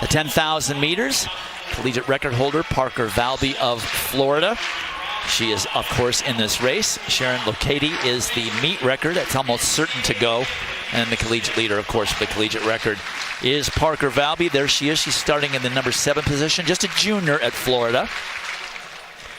The 10,000 meters, collegiate record holder Parker Valby of Florida. She is, of course, in this race. Sharon Lokedi is the meet record. That's almost certain to go. And the collegiate leader, of course, for the collegiate record is Parker Valby. There she is. She's starting in the number 7 position, just a junior at Florida.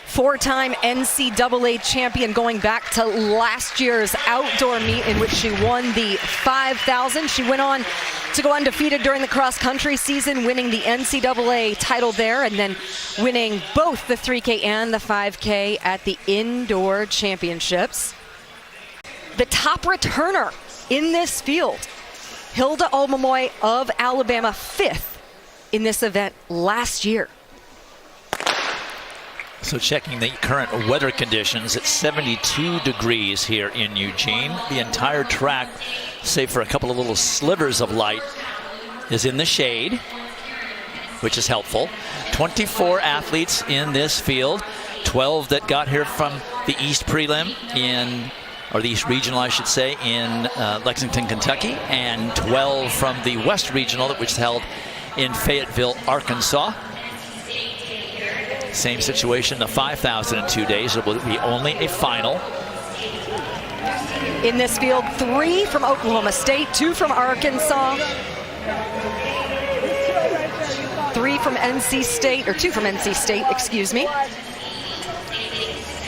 4-time NCAA champion going back to last year's outdoor meet in which she won the 5,000. She went on to go undefeated during the cross-country season, winning the NCAA title there and then winning both the 3K and the 5K at the indoor championships. The top returner in this field, Hilda Olmomoy of Alabama, 5th in this event last year. So checking the current weather conditions, it's 72 degrees here in Eugene. The entire track, save for a couple of little slivers of light, is in the shade, which is helpful. 24 athletes in this field, 12 that got here from the East Prelim or the East Regional, I should say, in Lexington, Kentucky, and 12 from the West Regional, which was held in Fayetteville, Arkansas. Same situation, the 5,000 in 2 days. It will be only a final. In this field, 3 from Oklahoma State, 2 from Arkansas, 3 from NC State, or 2 from NC State, excuse me.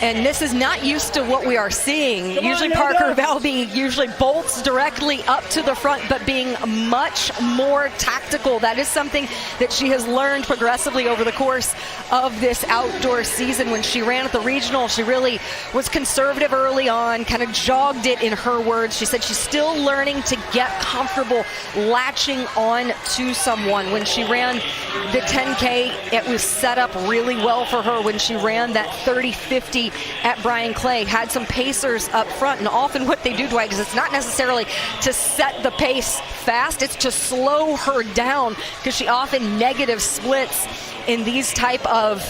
And this is not used to what we are seeing. Usually Parker Valby usually bolts directly up to the front, but being much more tactical. That is something that she has learned progressively over the course of this outdoor season. When she ran at the regional, she really was conservative early on, kind of jogged it in her words. She said she's still learning to get comfortable latching on to someone. When she ran the 10K, it was set up really well for her. When she ran that 30-50 at Brian Clay, had some pacers up front, and often what they do, Dwight, is it's not necessarily to set the pace fast, it's to slow her down, because she often negative splits in these type of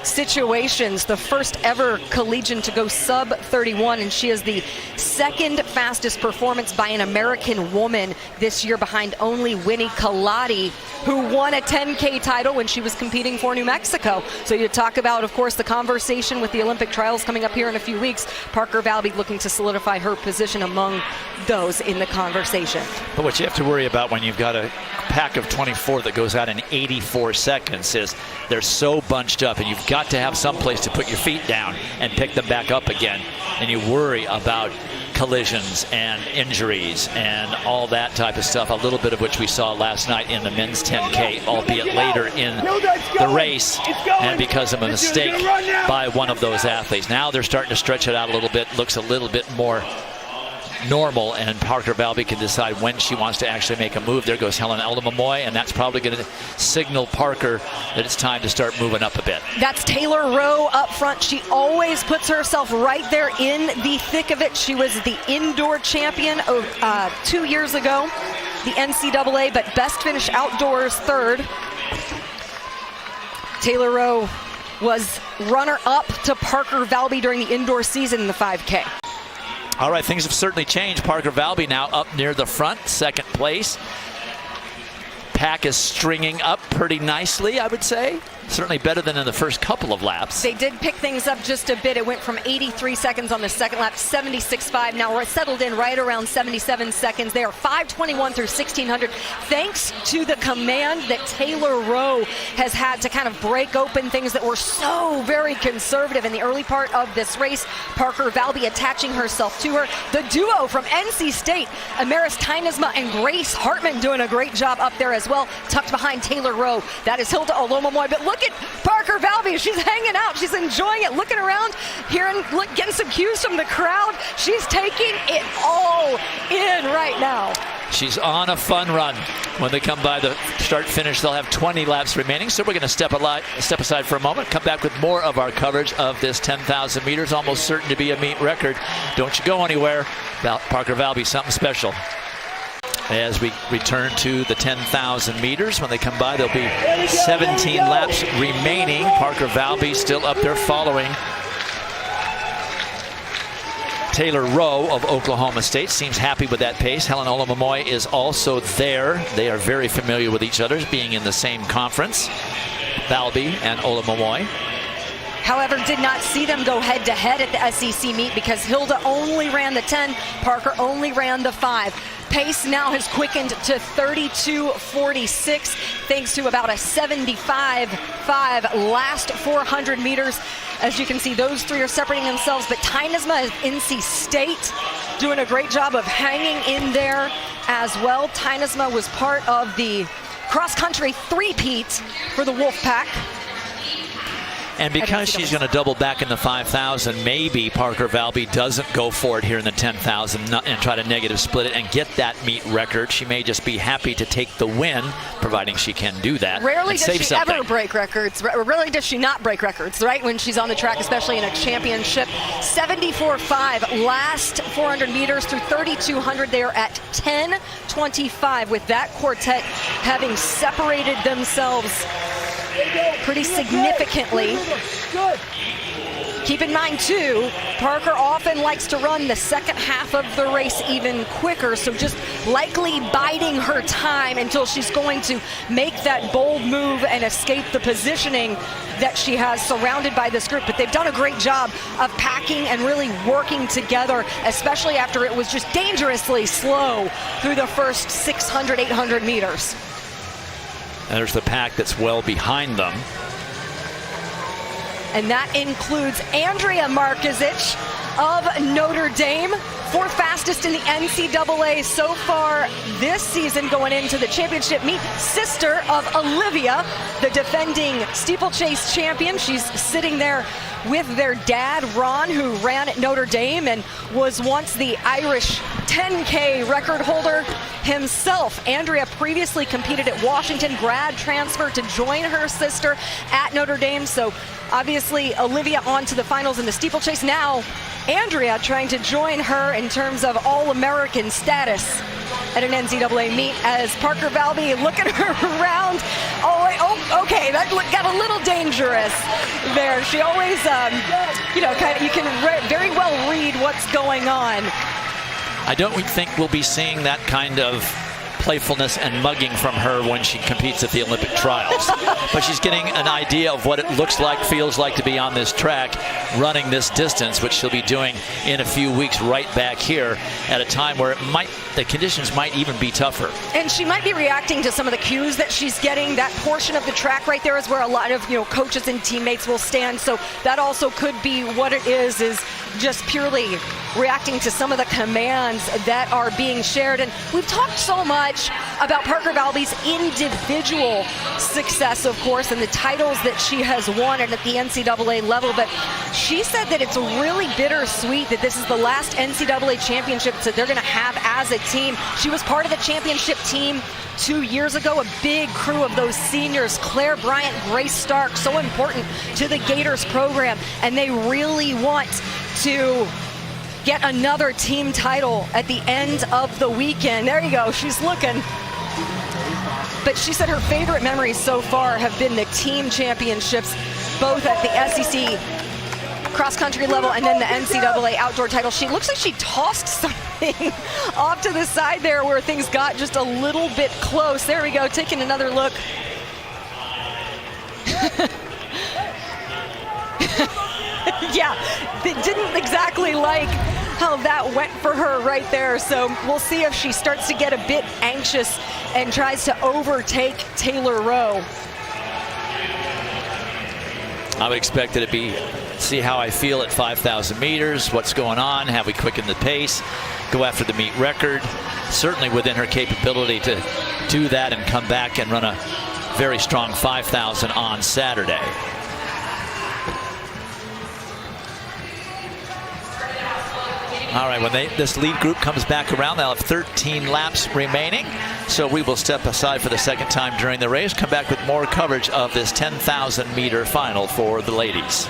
situations. The first ever collegian to go sub 31, and she is the 2nd fastest performance by an American woman this year, behind only Winnie Colati, who won a 10K title when she was competing for New Mexico. So you talk about, of course, the conversation with the Olympic trials coming up here in a few weeks. Parker Valby looking to solidify her position among those in the conversation. But what you have to worry about when you've got a pack of 24 that goes out in 84 seconds is they're so bunched up, and you've got to have some place to put your feet down and pick them back up again. And you worry about collisions and injuries and all that type of stuff, a little bit of which we saw last night in the men's 10K, albeit later in the race and because of a mistake by one of those athletes. Now they're starting to stretch it out a little bit, looks a little bit more normal, and Parker Valby can decide when she wants to actually make a move. There goes Helen Olmomoy, and that's probably going to signal Parker that it's time to start moving up a bit. That's Taylor Rowe up front. She always puts herself right there in the thick of it. She was the indoor champion 2 years ago, the NCAA, but best finish outdoors 3rd. Taylor Rowe was runner-up to Parker Valby during the indoor season in the 5K. All right, things have certainly changed. Parker Valby now up near the front, 2nd place. Pack is stringing up pretty nicely, I would say. Certainly better than in the first couple of laps. They did pick things up just a bit. It went from 83 seconds on the 2nd lap, 76.5. Now we're settled in right around 77 seconds. They are 5:21 through 1600, thanks to the command that Taylor Rowe has had to kind of break open things that were so very conservative in the early part of this race. Parker Valby attaching herself to her. The duo from NC State, Amaris Tynesma and Grace Hartman, doing a great job up there as well, tucked behind Taylor Rowe. That is Hilda Olmomoy, but look at Parker Valby. She's hanging out. She's enjoying it, looking around, getting some cues from the crowd. She's taking it all in right now. She's on a fun run. When they come by the start-finish, they'll have 20 laps remaining. So we're going to step aside for a moment, come back with more of our coverage of this 10,000 meters, almost certain to be a meet record. Don't you go anywhere. Parker Valby, something special. As we return to the 10,000 meters, when they come by, there'll be 17 laps remaining. Parker Valby still up there following Taylor Rowe of Oklahoma State seems happy with that pace. Helen Olamomoy is also there. They are very familiar with each other, being in the same conference, Valby and Olamomoy. However, did not see them go head-to-head at the SEC meet because Hilda only ran the 10, Parker only ran the 5. Pace now has quickened to 32.46 thanks to about a 75.5 last 400 meters. As you can see, those three are separating themselves, but Tynesma of NC State doing a great job of hanging in there as well. Tynesma was part of the cross-country three-peat for the Wolfpack. And because she's going to double back in the 5,000, maybe Parker Valby doesn't go for it here in the 10,000 and try to negative split it and get that meet record. She may just be happy to take the win, providing she can do that. Rarely and does save she something. ever break records. Rarely does she not break records, right, when she's on the track, especially in a championship. 74.5 last 400 meters through 3,200. They are at 10.25 with that quartet having separated themselves pretty significantly. Keep in mind, too, Parker often likes to run the second half of the race even quicker, so just likely biding her time until she's going to make that bold move and escape the positioning that she has surrounded by this group. But they've done a great job of packing and really working together, especially after it was just dangerously slow through the first 600, 800 meters. And there's the pack that's well behind them. And that includes Andrea Markiewicz of Notre Dame, fourth fastest in the NCAA so far this season going into the championship meet. Sister of Olivia, the defending steeplechase champion. She's sitting there with their dad, Ron, who ran at Notre Dame and was once the Irish 10K record holder himself. Andrea previously competed at Washington, grad transfer to join her sister at Notre Dame. So obviously Olivia on to the finals in the steeplechase. Now Andrea trying to join her in terms of All-American status at an NCAA meet as Parker Valby looking around. Oh, okay, that got a little dangerous there. She always, you can very well read what's going on. I don't think we'll be seeing that kind of playfulness and mugging from her when she competes at the Olympic trials. But she's getting an idea of what it looks like, feels like to be on this track, running this distance, which she'll be doing in a few weeks right back here at a time where the conditions might even be tougher. And she might be reacting to some of the cues that she's getting. That portion of the track right there is where a lot of coaches and teammates will stand. So that also could be what it is just purely reacting to some of the commands that are being shared. And we've talked so much about Parker Valby's individual success, of course, and the titles that she has won at the NCAA level, but she said that it's really bittersweet that this is the last NCAA championship that they're going to have as a team. She was part of the championship team 2 years ago, a big crew of those seniors, Claire Bryant, Grace Stark, so important to the Gators program, and they really want to get another team title at the end of the weekend. There you go, she's looking. But she said her favorite memories so far have been the team championships, both at the SEC cross-country level and then the NCAA outdoor title. She looks like she tossed something off to the side there where things got just a little bit close. There we go, taking another look. Yeah, they didn't exactly like how that went for her right there. So we'll see if she starts to get a bit anxious and tries to overtake Taylor Rowe. I would expect it to be, see how I feel at 5,000 meters, what's going on, have we quickened the pace, go after the meet record. Certainly within her capability to do that and come back and run a very strong 5,000 on Saturday. All right, when this lead group comes back around, they'll have 13 laps remaining. So we will step aside for the second time during the race, come back with more coverage of this 10,000 meter final for the ladies.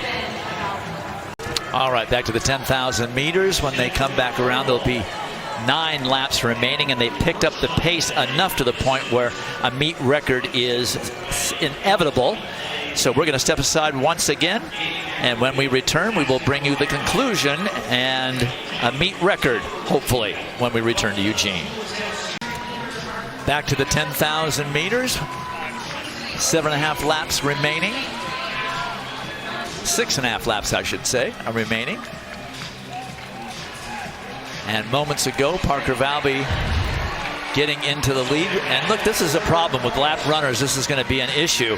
All right, back to the 10,000 meters. When they come back around, there'll be 9 laps remaining, and they picked up the pace enough to the point where a meet record is inevitable. So we're going to step aside once again, and when we return, we will bring you the conclusion and a meet record, hopefully, when we return to Eugene. Back to the 10,000 meters. 7.5 laps remaining. 6.5 laps, I should say, are remaining. And moments ago, Parker Valby getting into the lead. And look, this is a problem with lap runners. This is going to be an issue.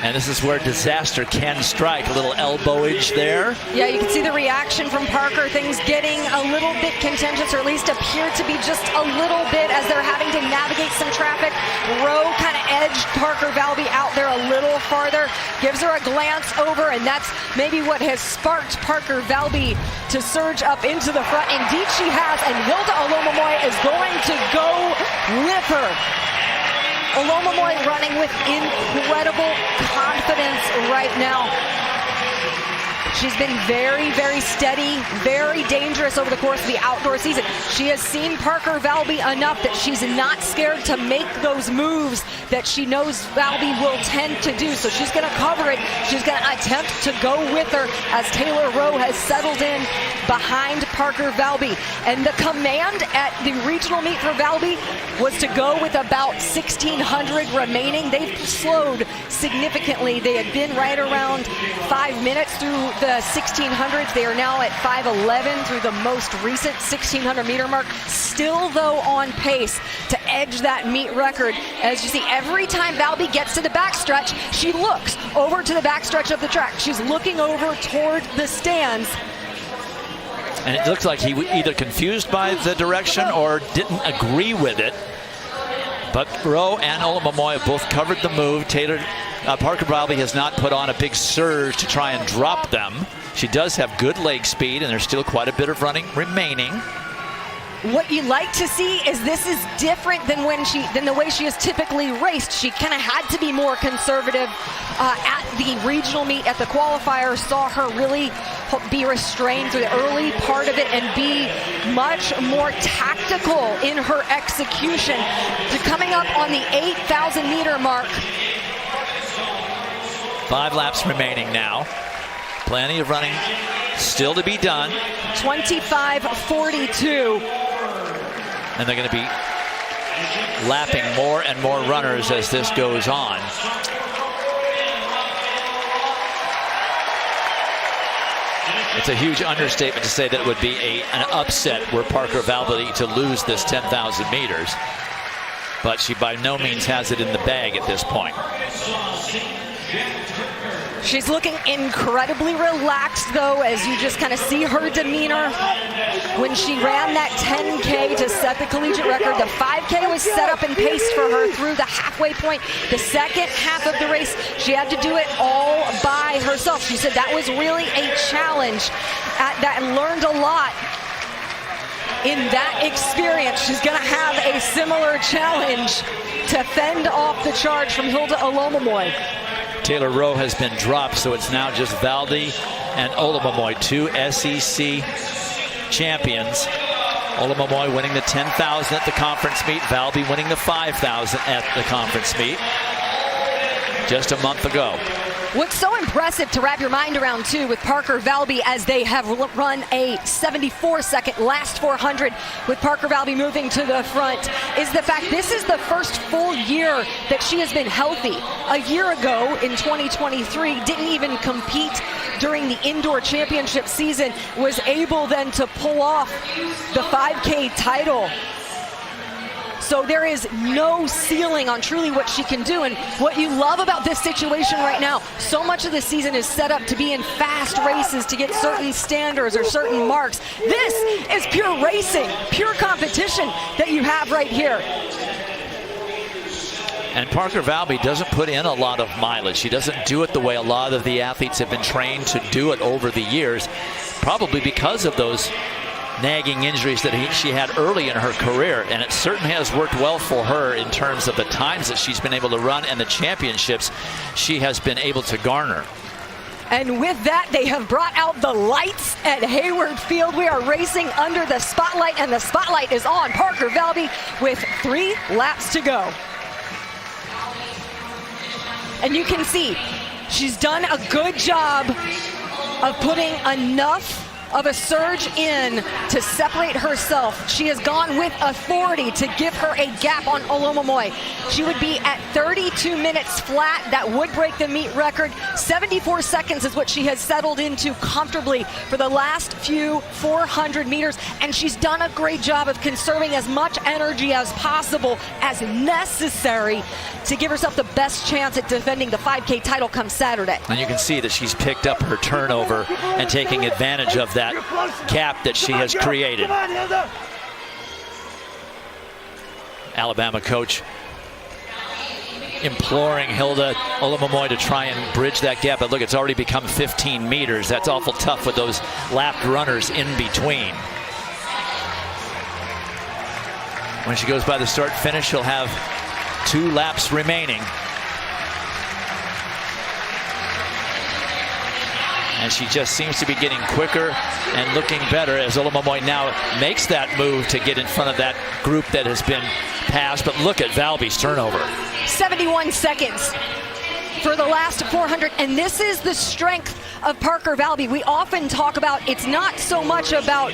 And this is where disaster can strike. A little elbowage there. Yeah, you can see the reaction from Parker. Things getting a little bit contentious, or at least appear to be just a little bit as they're having to navigate some traffic. Rowe kind of edged Parker Valby out there a little farther, gives her a glance over, and that's maybe what has sparked Parker Valby to surge up into the front. Indeed she has, and Hilda Olomomoy is going to go with her. Olomomoy running with incredible confidence right now. She's been very, very steady, very dangerous over the course of the outdoor season. She has seen Parker Valby enough that she's not scared to make those moves that she knows Valby will tend to do. So she's going to cover it. She's going to attempt to go with her as Taylor Rowe has settled in behind Parker Valby. And the command at the regional meet for Valby was to go with about 1,600 remaining. They've slowed significantly. They had been right around 5 minutes through the 1600s. They are now at 5:11 through the most recent 1600 meter mark. Still, though, on pace to edge that meet record. As you see, every time Valby gets to the backstretch, she looks over to the backstretch of the track. She's looking over toward the stands. And it looks like he was either confused by the direction or didn't agree with it. But Rowe and Olomomoy have both covered the move. Parker Valby has not put on a big surge to try and drop them. She does have good leg speed, and there's still quite a bit of running remaining. What you like to see is this is different than the way she has typically raced. She kind of had to be more conservative at the regional meet. At the qualifier, saw her really be restrained through the early part of it and be much more tactical in her execution. Coming up on the 8,000 meter mark. 5 laps remaining now. Plenty of running still to be done. 25:42. And they're going to be lapping more and more runners as this goes on. It's a huge understatement to say that it would be an upset were Parker Valby to lose this 10,000 meters. But she by no means has it in the bag at this point. She's looking incredibly relaxed, though, as you just kind of see her demeanor. When she ran that 10K to set the collegiate record, the 5K was set up and paced for her through the halfway point. The second half of the race, she had to do it all by herself. She said that was really a challenge at that, and learned a lot in that experience. She's going to have a similar challenge to fend off the charge from Hilda Olomomoy. Taylor Rowe has been dropped, so it's now just Valby and Olomomoy, 2 SEC champions. Olomomoy winning the 10,000 at the conference meet, Valby winning the 5,000 at the conference meet just a month ago. What's so impressive to wrap your mind around, too, with Parker Valby, as they have run a 74-second last 400 with Parker Valby moving to the front, is the fact this is the first full year that she has been healthy. A year ago, in 2023, didn't even compete during the indoor championship season, was able then to pull off the 5K title. So there is no ceiling on truly what she can do. And what you love about this situation right now, so much of the season is set up to be in fast races to get certain standards or certain marks. This is pure racing, pure competition that you have right here. And Parker Valby doesn't put in a lot of mileage. She doesn't do it the way a lot of the athletes have been trained to do it over the years, probably because of those nagging injuries that she had early in her career, and it certainly has worked well for her in terms of the times that she's been able to run and the championships she has been able to garner. And with that, they have brought out the lights at Hayward Field. We are racing under the spotlight, and the spotlight is on Parker Valby with 3 laps to go. And you can see she's done a good job of putting enough of a surge in to separate herself. She has gone with authority to give her a gap on Olomomoy. She would be at 32 minutes flat. That would break the meet record. 74 seconds is what she has settled into comfortably for the last few 400 meters, and she's done a great job of conserving as much energy as possible, as necessary, to give herself the best chance at defending the 5K title come Saturday. And you can see that she's picked up her turnover and taking advantage of that gap that she has created. Alabama coach imploring Hilda Olomomoy to try and bridge that gap, but look, it's already become 15 meters. That's awful tough with those lapped runners in between. When she goes by the start finish, she'll have 2 laps remaining. And she just seems to be getting quicker and looking better as Olomomoy now makes that move to get in front of that group that has been passed. But look at Valby's turnover. 71 seconds for the last 400, and this is the strength of Parker Valby. We often talk about, it's not so much about,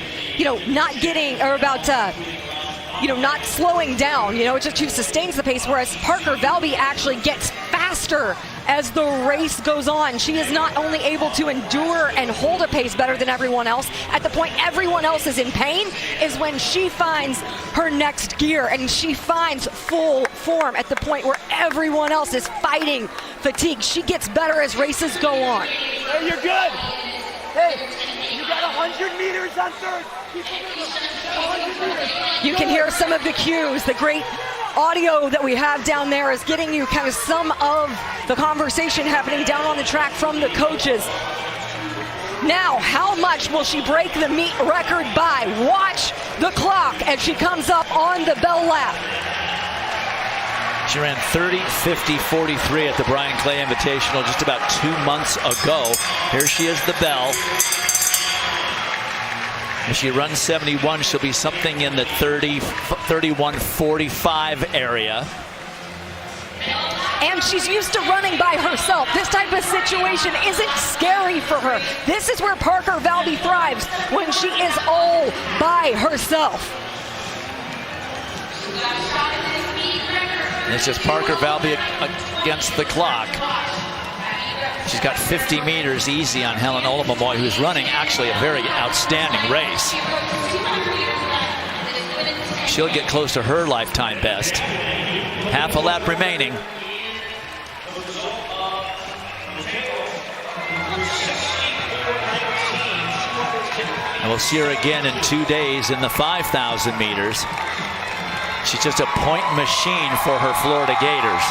not getting, or about, not slowing down. It's just who sustains the pace, whereas Parker Valby actually gets faster as the race goes on. She is not only able to endure and hold a pace better than everyone else, at the point everyone else is in pain is when she finds her next gear, and she finds full form at the point where everyone else is fighting fatigue. She gets better as races go on. Hey, you're good. Hey, you got 100 meters on third. You can hear some of the cues. The great audio that we have down there is getting you kind of some of the conversation happening down on the track from the coaches. Now, how much will she break the meet record by? Watch the clock as she comes up on the bell lap. She ran 30:50:43 at the Brian Clay Invitational just about 2 months ago. Here she is, the bell. If she runs 71, she'll be something in the 31:45 area. And she's used to running by herself. This type of situation isn't scary for her. This is where Parker Valby thrives, when she is all by herself. And it's just Parker Valby against the clock. She's got 50 meters easy on Helen Olomomoy, who's running actually a very outstanding race. She'll get close to her lifetime best. Half a lap remaining. And we'll see her again in 2 days in the 5,000 meters. She's just a point machine for her Florida Gators.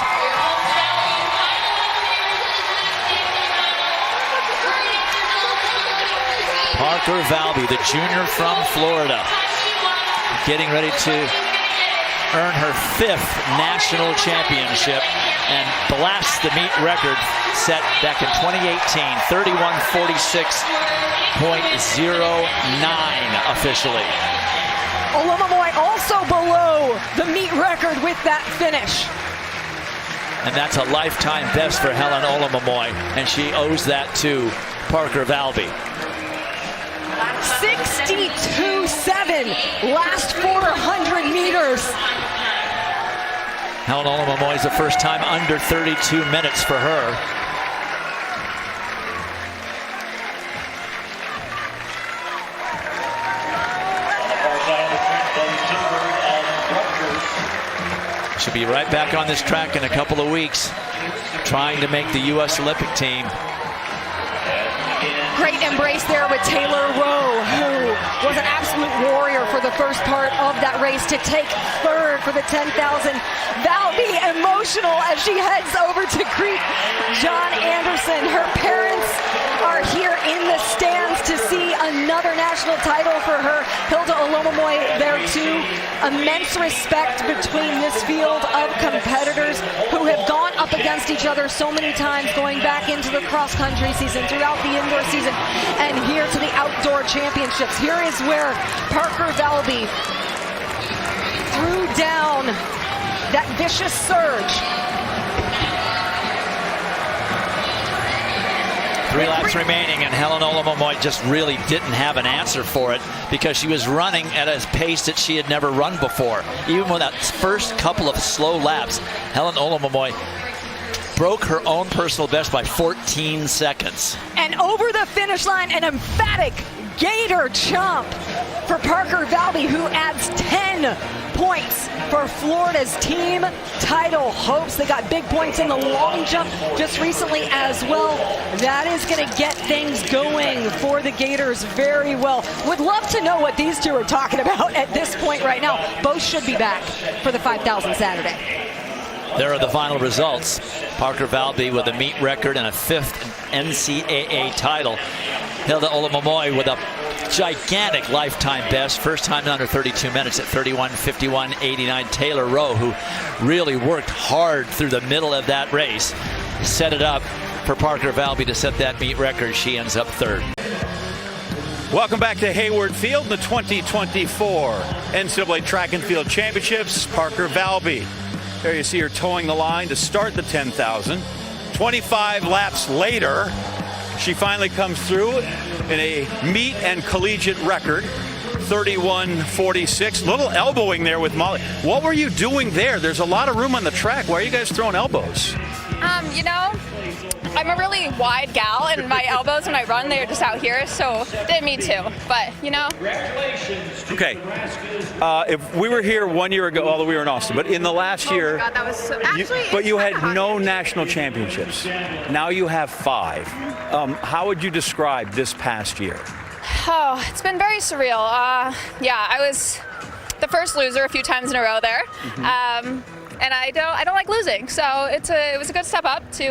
Parker Valby, the junior from Florida, getting ready to earn her 5th national championship and blast the meet record set back in 2018, 31:46.09 officially. Olomomoy also below the meet record with that finish. And that's a lifetime best for Helen Olomomoy, and she owes that to Parker Valby. 62.7 last 400 meters. Helen Olomomoy is the first time under 32 minutes for her. She'll be right back on this track in a couple of weeks, trying to make the U.S. Olympic team. Great embrace there with Taylor Rowe, who was an absolute warrior for the first part of that race, to take third for the 10,000. Valby emotional as she heads over to greet John Anderson. Her parents are here in the stands to see another national title for her. Hilda Olomomoy there too. Immense respect between this field of competitors who have gone up against each other so many times, going back into the cross-country season, throughout the indoor season, and here to the outdoor championships. Here is where Parker Valby threw down that vicious surge. 3 laps remaining, and Helen Olamomoy just really didn't have an answer for it because she was running at a pace that she had never run before. Even with that first couple of slow laps, Helen Olamomoy broke her own personal best by 14 seconds. And over the finish line, an emphatic Gator jump for Parker Valby, who adds 10 points for Florida's team title hopes. They got big points in the long jump just recently as well. That is going to get things going for the Gators very well. Would love to know what these two are talking about at this point right now. Both should be back for the 5,000 Saturday. There are the final results. Parker Valby with a meet record and a 5th NCAA title. Hilda Olamomoy with a gigantic lifetime best. First time under 32 minutes at 31:51.89. Taylor Rowe, who really worked hard through the middle of that race, set it up for Parker Valby to set that meet record. She ends up 3rd. Welcome back to Hayward Field, the 2024 NCAA Track and Field Championships. Parker Valby. There you see her towing the line to start the 10,000. 25 laps later, she finally comes through in a meet and collegiate record, 31:46. Little elbowing there with Molly. What were you doing there? There's a lot of room on the track. Why are you guys throwing elbows? You know, I'm a really wide gal, and my elbows when I run, they're just out here, so didn't mean to, but, you know. Okay. If we were here 1 year ago, although we were in Austin, but in the last year, God, that was so, actually, but you had kinda no hard. national championships. Now you have 5. How would you describe this past year? Oh, it's been very surreal. Yeah, I was the first loser a few times in a row there. And I don't like losing, so it was a good step up to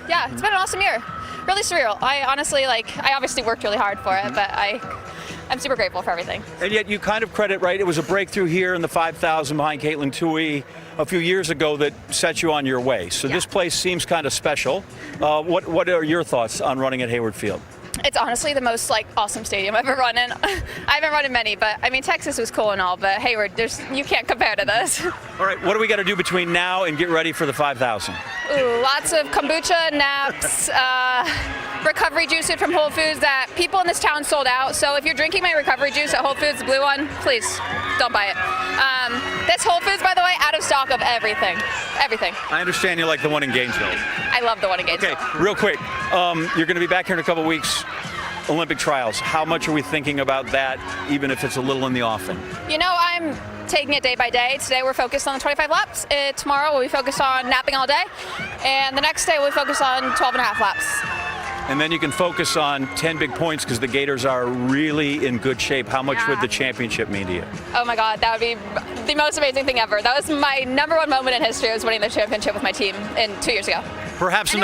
yeah, it's been an awesome year. Really surreal. I obviously worked really hard for it, but I'm super grateful for everything. And yet you kind of credit, right, it was a breakthrough here in the 5,000 behind Caitlin Tui a few years ago that set you on your way. So this place seems kind of special. What are your thoughts on running at Hayward Field? It's honestly the most awesome stadium I've ever run in. I haven't run in many, but I mean Texas was cool and all, but Hayward, you can't compare to this. All right, what do we got to do between now and get ready for the 5,000? Ooh, lots of kombucha, naps, recovery juice from Whole Foods that people in this town sold out. So if you're drinking my recovery juice at Whole Foods, the blue one, please don't buy it. This Whole Foods, by the way, out of stock of everything. Everything. I understand you like the one in Gainesville. I love the one in Gainesville. Okay, real quick, you're going to be back here in a couple weeks. Olympic trials. How much are we thinking about that, even if it's a little in the offing? You know, I'm taking it day by day. Today we're focused on the 25 laps. Tomorrow we'll be focused on napping all day. And the next day we'll focus on 12 and a half laps. And then you can focus on 10 big points because the Gators are really in good shape. How much would the championship mean to you? Oh my God, that would be the most amazing thing ever. That was my #1 moment in history, was winning the championship with my team 2 years ago. Perhaps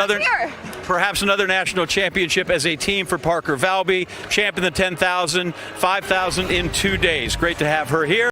another national championship as a team for Parker Valby, champ in the 10,000, 5,000 in 2 days. Great to have her here.